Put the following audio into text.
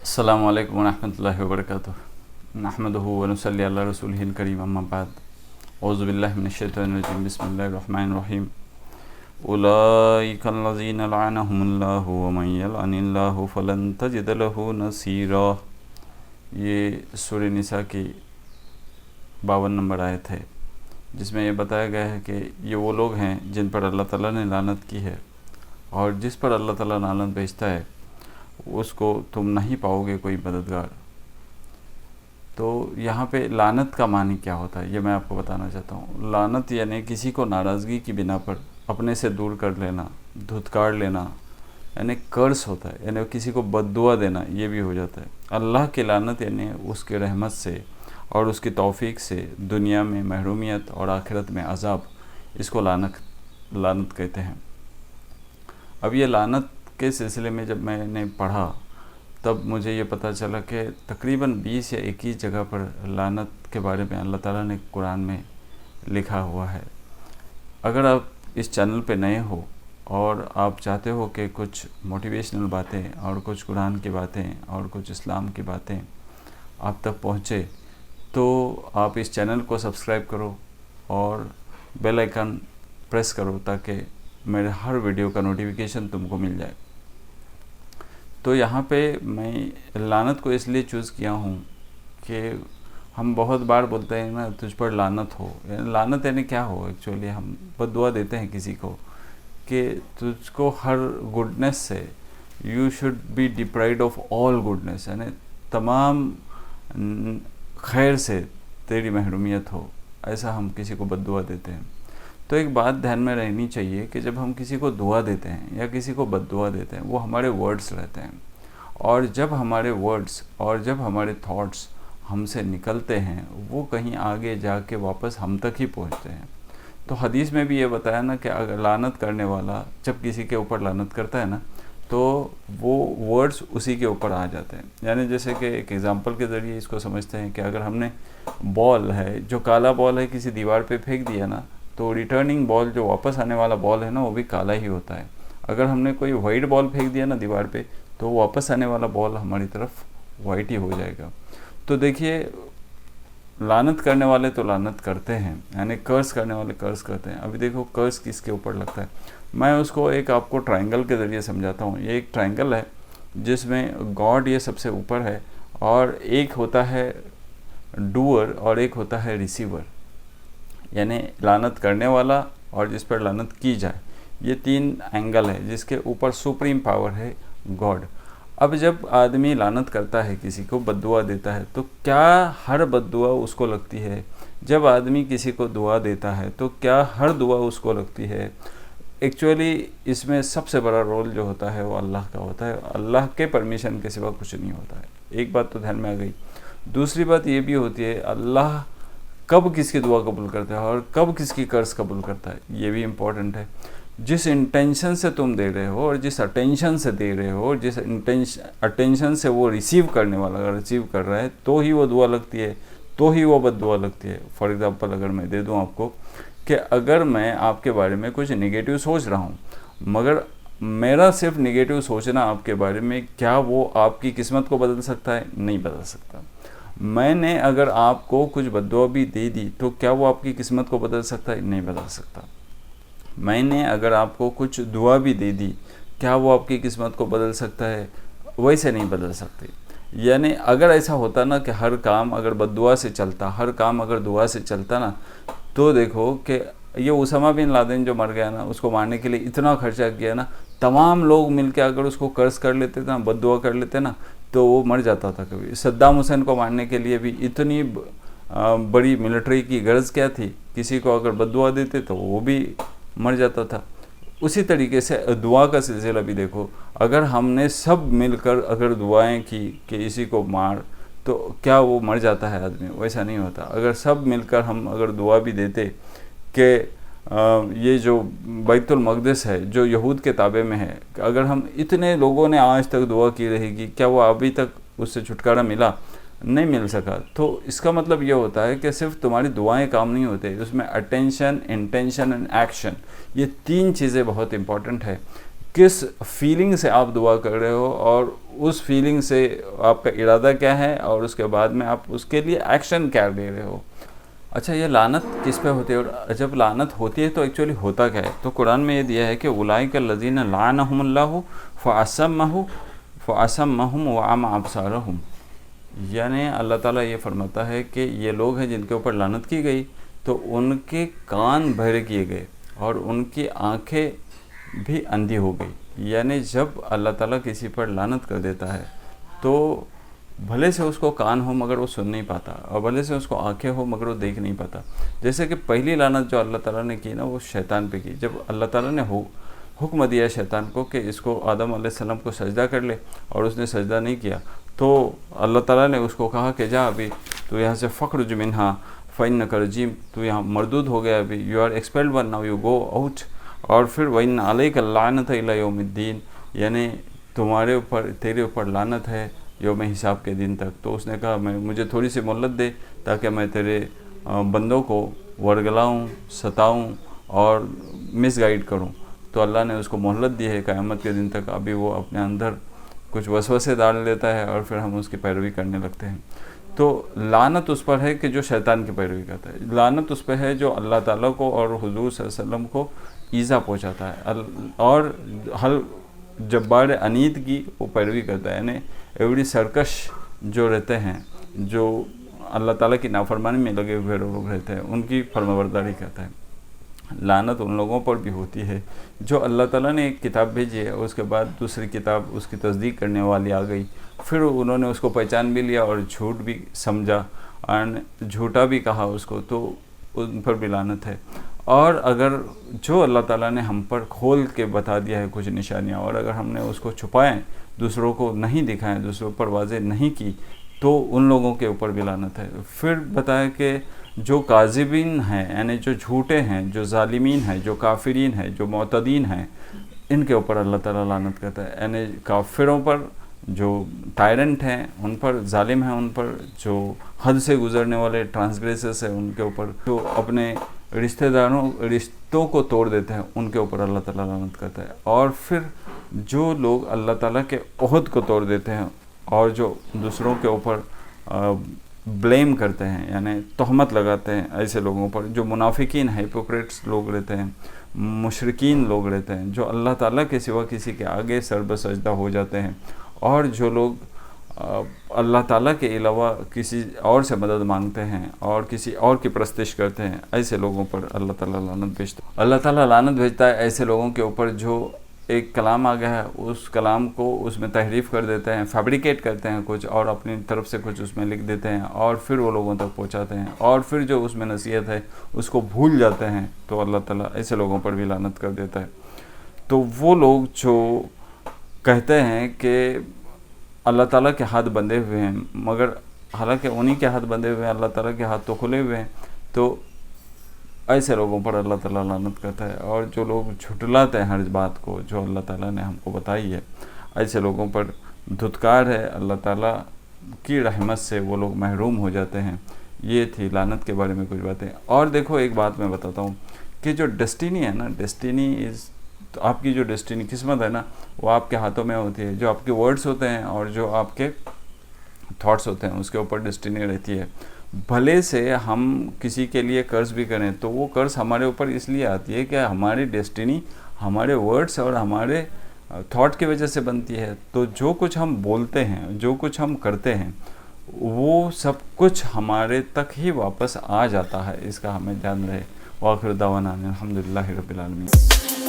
السلام علیکم ورحمۃ اللہ وبرکاتہ نحمدہ ونصلی علی رسولہ الکریم اما بعد اعوذ باللہ من الشیطان الرجیم بسم اللہ الرحمن الرحیم اولئک الذین لعنہم اللہ ومن یلعن اللہ فلن تجد لہ نصیرا۔ یہ سورہ نساء کی 52 نمبر آیت ہے، جس میں یہ بتایا گیا ہے کہ یہ وہ لوگ ہیں جن پر اللہ تعالیٰ نے لعنت کی ہے، اور جس پر اللہ تعالیٰ لعنت بھیجتا ہے اس کو تم نہیں پاؤ گے کوئی مددگار۔ تو یہاں پہ لعنت کا معنی کیا ہوتا ہے یہ میں آپ کو بتانا چاہتا ہوں۔ لعنت یعنی کسی کو ناراضگی کی بنا پر اپنے سے دور کر لینا، دھتکار لینا، یعنی کرس ہوتا ہے، یعنی کسی کو بد دعا دینا، یہ بھی ہو جاتا ہے۔ اللہ کی لعنت یعنی اس کے رحمت سے اور اس کی توفیق سے دنیا میں محرومیت اور آخرت میں عذاب، اس کو لعنت کہتے ہیں۔ اب یہ لعنت کے سلسلے میں جب میں نے پڑھا تب مجھے یہ پتہ چلا کہ تقریباً 20 یا 21 جگہ پر لعنت کے بارے میں اللہ تعالیٰ نے قرآن میں لکھا ہوا ہے۔ اگر آپ اس چینل پہ نئے ہو اور آپ چاہتے ہو کہ کچھ موٹیویشنل باتیں اور کچھ قرآن کی باتیں اور کچھ اسلام کی باتیں آپ تک پہنچے، تو آپ اس چینل کو سبسکرائب کرو اور بیل آئیکن پریس کرو تاکہ میرے ہر ویڈیو کا نوٹیفیکیشن تم کو مل جائے۔ تو یہاں پہ میں لعنت کو اس لیے چوز کیا ہوں کہ ہم بہت بار بولتے ہیں نا تجھ پر لعنت ہو، یعنی لعنت یعنی کیا ہو؟ ایکچولی ہم بد دعا دیتے ہیں کسی کو کہ تجھ کو ہر گڈنس سے you should be deprived of all goodness, یعنی تمام خیر سے تیری محرومیت ہو، ایسا ہم کسی کو بد دعا دیتے ہیں۔ تو ایک بات دھیان میں رہنی چاہیے کہ جب ہم کسی کو دعا دیتے ہیں یا کسی کو بد دعا دیتے ہیں، وہ ہمارے ورڈز رہتے ہیں، اور جب ہمارے ورڈز اور جب ہمارے تھاٹس ہم سے نکلتے ہیں وہ کہیں آگے جا کے واپس ہم تک ہی پہنچتے ہیں۔ تو حدیث میں بھی یہ بتایا نا کہ اگر لعنت کرنے والا جب کسی کے اوپر لعنت کرتا ہے نا تو وہ ورڈز اسی کے اوپر آ جاتے ہیں۔ یعنی جیسے کہ ایک ایگزامپل کے ذریعے اس کو سمجھتے ہیں کہ اگر ہم نے بال ہے جو کالا بال ہے کسی دیوار پہ پھینک دیا نا، تو ریٹرننگ بال جو واپس آنے والا بال ہے نا وہ بھی کالا ہی ہوتا ہے۔ اگر ہم نے کوئی وائٹ بال پھینک دیا نا دیوار پہ تو واپس آنے والا بال ہماری طرف وائٹ ہی ہو جائے گا۔ تو دیکھیے، لعنت کرنے والے تو لعنت کرتے ہیں، یعنی کرس کرنے والے کرس کرتے ہیں۔ ابھی دیکھو کرس کس کے اوپر لگتا ہے، میں اس کو ایک آپ کو ٹرائنگل کے ذریعے سمجھاتا ہوں۔ یہ ایک ٹرائنگل ہے جس میں گاڈ یہ سب سے اوپر ہے، اور ایک ہوتا ہے ڈوور اور ایک ہوتا ہے ریسیور، یعنی لعنت کرنے والا اور جس پر لعنت کی جائے، یہ 3 اینگل ہے جس کے اوپر سپریم پاور ہے گاڈ۔ اب جب آدمی لعنت کرتا ہے، کسی کو بد دعا دیتا ہے، تو کیا ہر بد دعا اس کو لگتی ہے؟ جب آدمی کسی کو دعا دیتا ہے تو کیا ہر دعا اس کو لگتی ہے؟ ایکچولی اس میں سب سے بڑا رول جو ہوتا ہے وہ اللہ کا ہوتا ہے، اللہ کے پرمیشن کے سوا کچھ نہیں ہوتا ہے۔ ایک بات تو دھیان میں آ گئی۔ دوسری بات یہ بھی ہوتی ہے اللہ کب کس کی دعا قبول کرتا ہے اور کب کس کی قرض قبول کرتا ہے، یہ بھی امپورٹنٹ ہے۔ جس انٹینشن سے تم دے رہے ہو اور جس اٹینشن سے دے رہے ہو، جس اٹینشن سے وہ ریسیو کرنے والا اگر ریسیو کر رہا ہے تو ہی وہ دعا لگتی ہے، تو ہی وہ بد دعا لگتی ہے۔ فار ایگزامپل اگر میں دے دوں آپ کو کہ اگر میں آپ کے بارے میں کچھ نگیٹو سوچ رہا ہوں، مگر میرا صرف نگیٹو سوچنا آپ کے بارے میں، کیا وہ آپ کی قسمت کو بدل سکتا ہے؟ نہیں بدل سکتا۔ میں نے اگر آپ کو کچھ بد دعا بھی دے دی تو کیا وہ آپ کی قسمت کو بدل سکتا ہے؟ نہیں بدل سکتا۔ میں نے اگر آپ کو کچھ دعا بھی دے دی، کیا وہ آپ کی قسمت کو بدل سکتا ہے؟ ویسے نہیں بدل سکتے۔ یعنی اگر ایسا ہوتا نا کہ ہر کام اگر بد دعا سے چلتا، ہر کام اگر دعا سے چلتا نا، تو دیکھو کہ یہ اسامہ بن لادن جو مر گیا نا، اس کو مارنے کے لیے اتنا خرچہ کیا نا، تمام لوگ مل کے اگر اس کو قرض کر لیتے نا، بد دعا کر لیتے نا، تو وہ مر جاتا تھا کبھی۔ صدام حسین کو مارنے کے لیے بھی اتنی بڑی ملٹری کی غرض کیا تھی، کسی کو اگر بد دعا دیتے تو وہ بھی مر جاتا تھا۔ اسی طریقے سے دعا کا سلسلہ بھی دیکھو، اگر ہم نے سب مل کر اگر دعائیں کی کہ اسی کو مار، تو کیا وہ مر جاتا ہے آدمی؟ ویسا نہیں ہوتا۔ اگر سب مل کر ہم اگر دعا بھی دیتے کہ یہ جو بیت المقدس ہے جو یہود کے تابع میں ہے، اگر ہم اتنے لوگوں نے آج تک دعا کی رہے گی، کیا وہ ابھی تک اس سے چھٹکارا ملا؟ نہیں مل سکا۔ تو اس کا مطلب یہ ہوتا ہے کہ صرف تمہاری دعائیں کام نہیں ہوتے، اس میں اٹینشن، انٹینشن اینڈ ایکشن، یہ 3 چیزیں بہت امپورٹنٹ ہے۔ کس فیلنگ سے آپ دعا کر رہے ہو اور اس فیلنگ سے آپ کا ارادہ کیا ہے اور اس کے بعد میں آپ اس کے لیے ایکشن کیا لے رہے ہو۔ اچھا، یہ لعنت کس پہ ہوتی ہے اور جب لعنت ہوتی ہے تو ایکچولی ہوتا کیا ہے؟ تو قرآن میں یہ دیا ہے کہ اولئک الذین لعنہم اللہ فاصمہم واعمی ابصارہم، یعنی اللہ تعالیٰ یہ فرماتا ہے کہ یہ لوگ ہیں جن کے اوپر لعنت کی گئی تو ان کے کان بہرے کیے گئے اور ان کی آنکھیں بھی اندھی ہو گئی۔ یعنی جب اللہ تعالیٰ کسی پر لعنت کر دیتا ہے تو بھلے سے اس کو کان ہو مگر وہ سن نہیں پاتا، اور بھلے سے اس کو آنکھیں ہو مگر وہ دیکھ نہیں پاتا۔ جیسے کہ پہلی لعنت جو اللہ تعالیٰ نے کی نا وہ شیطان پہ کی، جب اللہ تعالیٰ نے حکم دیا شیطان کو کہ اس کو آدم علیہ السلام کو سجدہ کر لے اور اس نے سجدہ نہیں کیا، تو اللہ تعالیٰ نے اس کو کہا کہ جا ابھی تو یہاں سے فخرج منہا فإنک رجیم، تو یہاں مردود ہو گیا، ابھی you are expelled one now you go out. اور پھر وَإِنَّ عَلَيْكَ اللَّعْنَةَ إِلَى يَوْمِ الدِّينِ، یعنی تیرے اوپر لعنت ہے یوم حساب کے دن تک۔ تو اس نے کہا مجھے تھوڑی سی مہلت دے تاکہ میں تیرے بندوں کو ورگلاؤں، ستاؤں اور مس گائیڈ کروں۔ تو اللہ نے اس کو مہلت دی ہے قیامت کے دن تک۔ ابھی وہ اپنے اندر کچھ وسوسے ڈال لیتا ہے اور پھر ہم اس کی پیروی کرنے لگتے ہیں۔ تو لعنت اس پر ہے کہ جو شیطان کی پیروی کرتا ہے، لعنت اس پہ ہے جو اللہ تعالیٰ کو اور حضور صلی اللہ علیہ وسلم کو ایذا پہنچاتا ہے اور ہر جبار عنید کی وہ پیروی کرتا ہے، یعنی ایوڑی سرکش جو رہتے ہیں، جو اللہ تعالیٰ کی نافرمانی میں لگے ہوئے لوگ رہتے ہیں، ان کی فرمانبرداری کرتا ہے۔ لعنت ان لوگوں پر بھی ہوتی ہے جو اللہ تعالیٰ نے ایک کتاب بھیجی ہے، اس کے بعد دوسری کتاب اس کی تصدیق کرنے والی آ گئی، پھر انہوں نے اس کو پہچان بھی لیا اور جھوٹ بھی سمجھا اور جھوٹا بھی کہا اس کو، تو ان پر بھی لعنت ہے۔ اور اگر جو اللہ تعالیٰ نے ہم پر کھول کے بتا دیا ہے کچھ نشانیاں، اور اگر ہم نے اس کو چھپائیں، دوسروں کو نہیں دکھائیں، دوسروں پر واضح نہیں کی، تو ان لوگوں کے اوپر بھی لعنت ہے۔ پھر بتایا کہ جو کاذبین ہیں، یعنی جو جھوٹے ہیں، جو ظالمین ہیں، جو کافرین ہیں، جو معتدین ہیں، ان کے اوپر اللہ تعالیٰ لعنت کرتا ہے، یعنی کافروں پر، جو ٹائرنٹ ہیں ان پر، ظالم ہیں ان پر، جو حد سے گزرنے والے ٹرانسگریسرس ہیں ان کے اوپر، جو اپنے رشتوں کو توڑ دیتے ہیں ان کے اوپر اللہ تعالیٰ لعنت کرتا ہے۔ اور پھر جو لوگ اللہ تعالیٰ کے عہد کو توڑ دیتے ہیں اور جو دوسروں کے اوپر بلیم کرتے ہیں، یعنی تہمت لگاتے ہیں ایسے لوگوں پر، جو منافقین، ہائپوکریٹس لوگ رہتے ہیں، مشرکین لوگ رہتے ہیں، جو اللہ تعالیٰ کے سوا کسی کے آگے سر بسجدہ ہو جاتے ہیں، اور جو لوگ اللہ تعالیٰ کے علاوہ کسی اور سے مدد مانگتے ہیں اور کسی اور کی پرستش کرتے ہیں، ایسے لوگوں پر اللہ تعالیٰ لعنت بھیجتا ہے۔ اللہ تعالیٰ لعنت بھیجتا ہے ایسے لوگوں کے اوپر جو ایک کلام آ گیا ہے، اس کلام کو اس میں تحریف کر دیتے ہیں، فیبریکیٹ کرتے ہیں کچھ، اور اپنی طرف سے کچھ اس میں لکھ دیتے ہیں اور پھر وہ لوگوں تک پہنچاتے ہیں، اور پھر جو اس میں نصیحت ہے اس کو بھول جاتے ہیں، تو اللہ تعالیٰ ایسے لوگوں پر بھی لعنت کر دیتا ہے۔ تو وہ لوگ جو کہتے ہیں کہ اللہ تعالیٰ کے ہاتھ بندھے ہوئے ہیں، مگر حالانکہ انہی کے ہاتھ بندھے ہوئے ہیں، اللہ تعالیٰ کے ہاتھ تو کھلے ہوئے ہیں، تو ایسے لوگوں پر اللہ تعالیٰ لعنت کرتا ہے۔ اور جو لوگ جھٹلاتے ہیں ہر بات کو جو اللہ تعالیٰ نے ہم کو بتائی ہے، ایسے لوگوں پر دھتکار ہے، اللہ تعالیٰ کی رحمت سے وہ لوگ محروم ہو جاتے ہیں۔ یہ تھی لعنت کے بارے میں کچھ باتیں۔ اور دیکھو ایک بات میں بتاتا ہوں کہ جو ڈیسٹینی ہے نا، ڈیسٹینی تو آپ کی جو ڈیسٹینی قسمت ہے نا، وہ آپ کے ہاتھوں میں ہوتی ہے۔ جو آپ کے ورڈز ہوتے ہیں اور جو آپ کے تھاٹس ہوتے ہیں، اس کے اوپر ڈیسٹینی رہتی ہے۔ بھلے سے ہم کسی کے لیے قرض بھی کریں تو وہ قرض ہمارے اوپر اس لیے آتی ہے کہ ہماری ڈیسٹینی ہمارے ورڈز اور ہمارے تھاٹ کی وجہ سے بنتی ہے۔ تو جو کچھ ہم بولتے ہیں، جو کچھ ہم کرتے ہیں، وہ سب کچھ ہمارے تک ہی واپس آ جاتا ہے، اس کا ہمیں دھیان رہے۔ وآخر دعوانا الحمدللہ رب العالمین۔